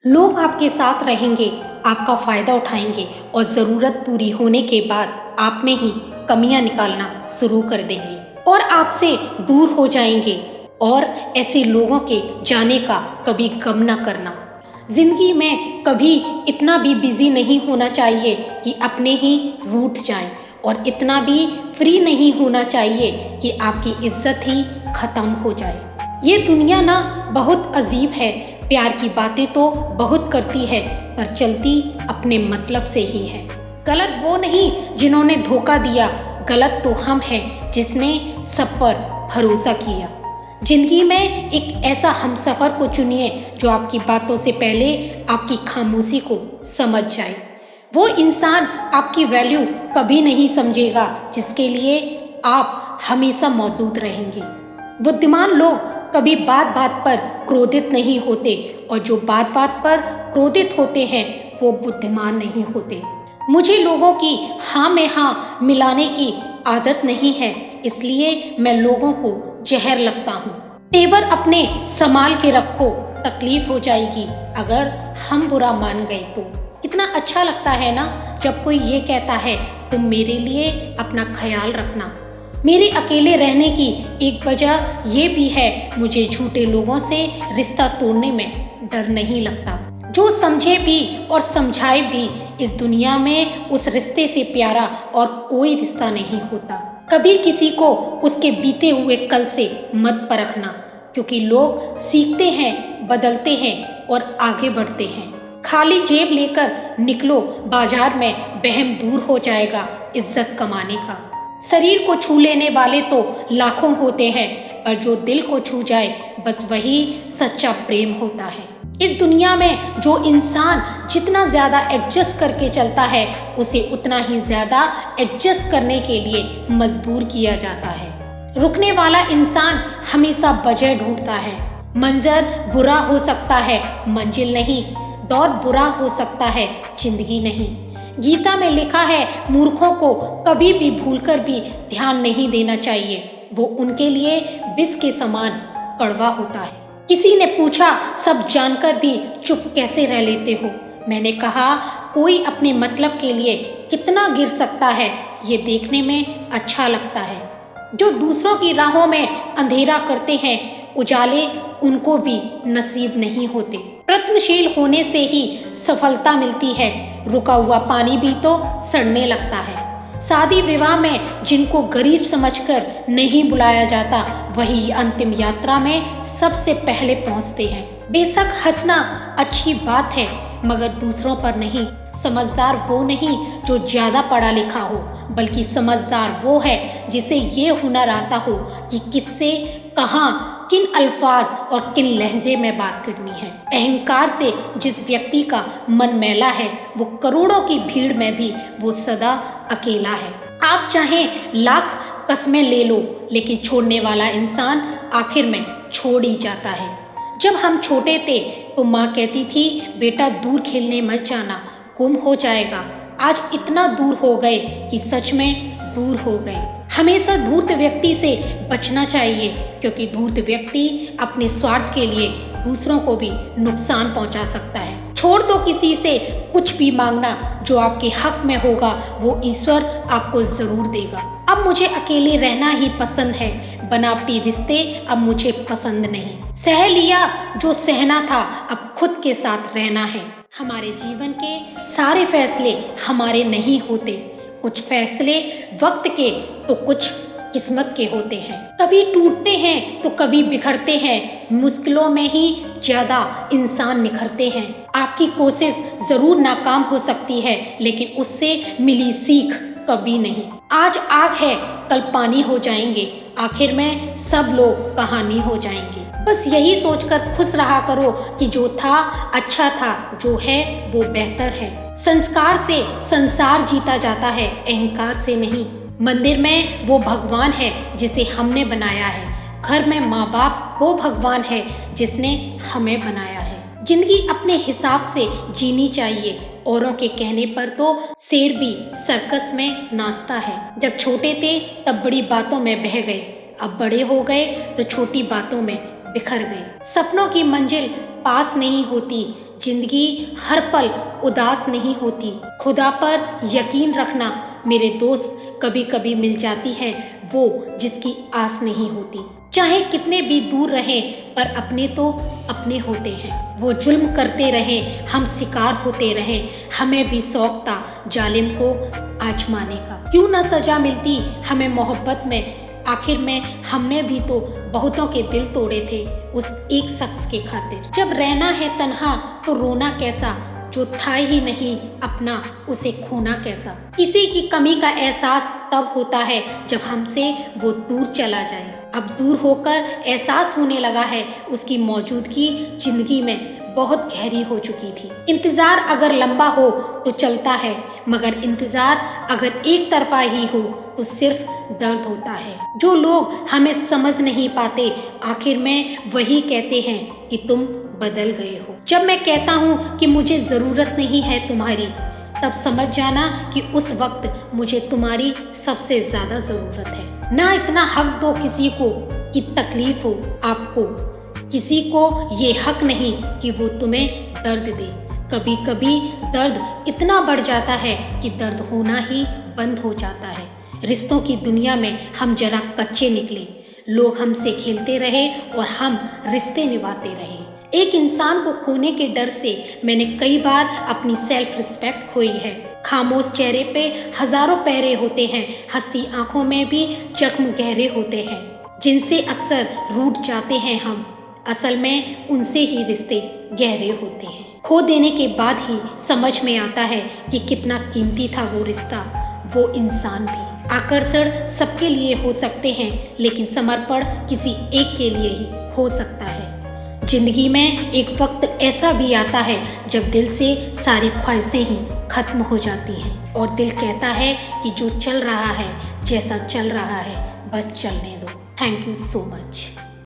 लोग आपके साथ रहेंगे, आपका फ़ायदा उठाएंगे और ज़रूरत पूरी होने के बाद आप में ही कमियां निकालना शुरू कर देंगे और आपसे दूर हो जाएंगे। और ऐसे लोगों के जाने का कभी गम ना करना। ज़िंदगी में कभी इतना भी बिजी नहीं होना चाहिए कि अपने ही रूठ जाएं, और इतना भी फ्री नहीं होना चाहिए कि आपकी इज्जत ही ख़त्म हो जाए। ये दुनिया ना बहुत अजीब है। प्यार की बातें तो बहुत करती है, पर चलती अपने मतलब से ही है। गलत वो नहीं जिन्होंने धोखा दिया, गलत तो हम हैं जिसने सब पर भरोसा किया। जिंदगी में एक ऐसा हमसफर को चुनिए जो आपकी बातों से पहले आपकी खामोशी को समझ जाए। वो इंसान आपकी वैल्यू कभी नहीं समझेगा जिसके लिए आप हमेशा मौजूद रहेंगे। बुद्धिमान लोग कभी बात बात पर क्रोधित नहीं होते, और जो बात बात पर क्रोधित होते हैं वो बुद्धिमान नहीं होते। मुझे लोगों की हाँ में हाँ मिलाने की आदत नहीं है, इसलिए मैं लोगों को जहर लगता हूँ। तेवर अपने संभाल के रखो, तकलीफ हो जाएगी अगर हम बुरा मान गए तो। कितना अच्छा लगता है ना जब कोई ये कहता है तुम मेरे लिए अपना ख्याल रखना। मेरे अकेले रहने की एक वजह ये भी है, मुझे झूठे लोगों से रिश्ता तोड़ने में डर नहीं लगता। जो समझे भी और समझाए भी, इस दुनिया में उस रिश्ते से प्यारा और कोई रिश्ता नहीं होता। कभी किसी को उसके बीते हुए कल से मत परखना, क्योंकि लोग सीखते हैं, बदलते हैं और आगे बढ़ते हैं। खाली जेब लेकर निकलो बाजार में, वहम दूर हो जाएगा इज्जत कमाने का। शरीर को छू लेने वाले तो लाखों होते हैं, पर जो दिल को छू जाए बस वही सच्चा प्रेम होता है। इस दुनिया में जो इंसान जितना ज़्यादा एडजस्ट करके चलता है, उसे उतना ही ज़्यादा एडजस्ट करने के लिए मजबूर किया जाता है। रुकने वाला इंसान हमेशा वजह ढूंढता है। मंजर बुरा हो सकता है, मंजिल नहीं। दौर बुरा हो सकता है, जिंदगी नहीं। गीता में लिखा है मूर्खों को कभी भी भूलकर भी ध्यान नहीं देना चाहिए, वो उनके लिए विष के समान कड़वा होता है। किसी ने पूछा सब जानकर भी चुप कैसे रह लेते हो। मैंने कहा कोई अपने मतलब के लिए कितना गिर सकता है, ये देखने में अच्छा लगता है। जो दूसरों की राहों में अंधेरा करते हैं, उजाले उनको भी नसीब नहीं होते। प्रयत्नशील होने से ही सफलता मिलती है, रुका हुआ पानी भी तो सड़ने लगता है। शादी विवाह में जिनको गरीब समझकर नहीं बुलाया जाता, वही अंतिम यात्रा में सबसे पहले पहुंचते हैं। बेशक हंसना अच्छी बात है, मगर दूसरों पर नहीं। समझदार वो नहीं जो ज़्यादा पढ़ा लिखा हो, बल्कि समझदार वो है जिसे ये हुनर आता हो कि किससे कहाँ, किन अल्फाज और किन लहजे में बात करनी है। अहंकार से जिस व्यक्ति का मन मैला है, वो करोड़ों की भीड़ में भी वो सदा अकेला है। आप चाहें लाख कस्में ले लो, लेकिन छोड़ने वाला इंसान आखिर में छोड़ ही जाता है। जब हम छोटे थे तो माँ कहती थी बेटा दूर खेलने मत जाना, गुम हो जाएगा। आज इतना दूर हो गए कि सच में दूर हो गए। हमेशा धूर्त व्यक्ति से बचना चाहिए, क्योंकि धूर्त व्यक्ति अपने स्वार्थ के लिए दूसरों को भी नुकसान पहुंचा सकता है। छोड़ दो किसी से कुछ भी मांगना, जो आपके हक में होगा वो ईश्वर आपको जरूर देगा। अब मुझे अकेले रहना ही पसंद है, बनावटी रिश्ते अब मुझे पसंद नहीं। सह लिया जो सहना था, अब खुद के साथ रहना है। हमारे जीवन के सारे फैसले हमारे नहीं होते, कुछ फैसले वक्त के तो कुछ किस्मत के होते हैं। कभी टूटते हैं तो कभी बिखरते हैं, मुश्किलों में ही ज्यादा इंसान निखरते हैं। आपकी कोशिश जरूर नाकाम हो सकती है, लेकिन उससे मिली सीख कभी नहीं। आज आग है कल पानी हो जाएंगे, आखिर में सब लोग कहानी हो जाएंगे। बस यही सोचकर खुश रहा करो कि जो था अच्छा था, जो है वो बेहतर है। संस्कार से संसार जीता जाता है, अहंकार से नहीं। मंदिर में वो भगवान है जिसे हमने बनाया है, घर में माँ बाप वो भगवान है जिसने हमें बनाया है। जिंदगी अपने हिसाब से जीनी चाहिए, औरों के कहने पर तो शेर भी सर्कस में नाचता है। जब छोटे थे तब बड़ी बातों में बह गए, अब बड़े हो गए तो छोटी बातों में बिखर गए। सपनों की मंजिल पास नहीं होती, जिंदगी हर पल उदास नहीं होती। खुदा पर यकीन रखना मेरे दोस्त, कभी कभी मिल जाती है वो जिसकी आस नहीं होती। चाहे कितने भी दूर रहें पर अपने तो अपने होते हैं। वो जुल्म करते रहें, हम शिकार होते रहें, हमें भी शौक था जालिम को आजमाने का। क्यों ना सजा मिलती हमें मोहब्बत में, आखिर में हमने भी तो बहुतों के दिल तोड़े थे उस एक शख्स के खातिर। जब रहना है तन्हा तो रोना कैसा, जो था ही नहीं अपना उसे खोना कैसा। किसी की कमी का एहसास तब होता है जब हमसे वो दूर चला जाए। अब दूर होकर एहसास होने लगा है उसकी मौजूदगी जिंदगी में बहुत गहरी हो चुकी थी। इंतजार अगर लंबा हो तो चलता है, मगर इंतजार अगर एक तरफा ही हो तो सिर्फ दर्द होता है। जो लोग हमें समझ नहीं पाते आखिर में वही कहते हैं कि तुम बदल गए हो। जब मैं कहता हूँ कि मुझे ज़रूरत नहीं है तुम्हारी, तब समझ जाना कि उस वक्त मुझे तुम्हारी सबसे ज़्यादा ज़रूरत है। ना इतना हक दो किसी को कि तकलीफ हो आपको, किसी को ये हक नहीं कि वो तुम्हें दर्द दे। कभी कभी दर्द इतना बढ़ जाता है कि दर्द होना ही बंद हो जाता है। रिश्तों की दुनिया में हम जरा कच्चे निकले, लोग हमसे खेलते रहे और हम रिश्ते निभाते रहे। एक इंसान को खोने के डर से मैंने कई बार अपनी सेल्फ रिस्पेक्ट खोई है। खामोश चेहरे पे हजारों पहरे होते हैं, हंसती आंखों में भी जख्म गहरे होते हैं, जिनसे अक्सर रूठ जाते हैं हम। असल में उनसे ही रिश्ते गहरे होते हैं। खो देने के बाद ही समझ में आता है कि कितना कीमती था वो रिश्ता, वो इंसान भी। आकर्षण सबके लिए हो सकते हैं, लेकिन समर्पण किसी एक के लिए ही हो सकता है। जिंदगी में एक वक्त ऐसा भी आता है जब दिल से सारी ख्वाहिशें ही खत्म हो जाती हैं और दिल कहता है कि जो चल रहा है, जैसा चल रहा है, बस चलने दो। Thank you so much.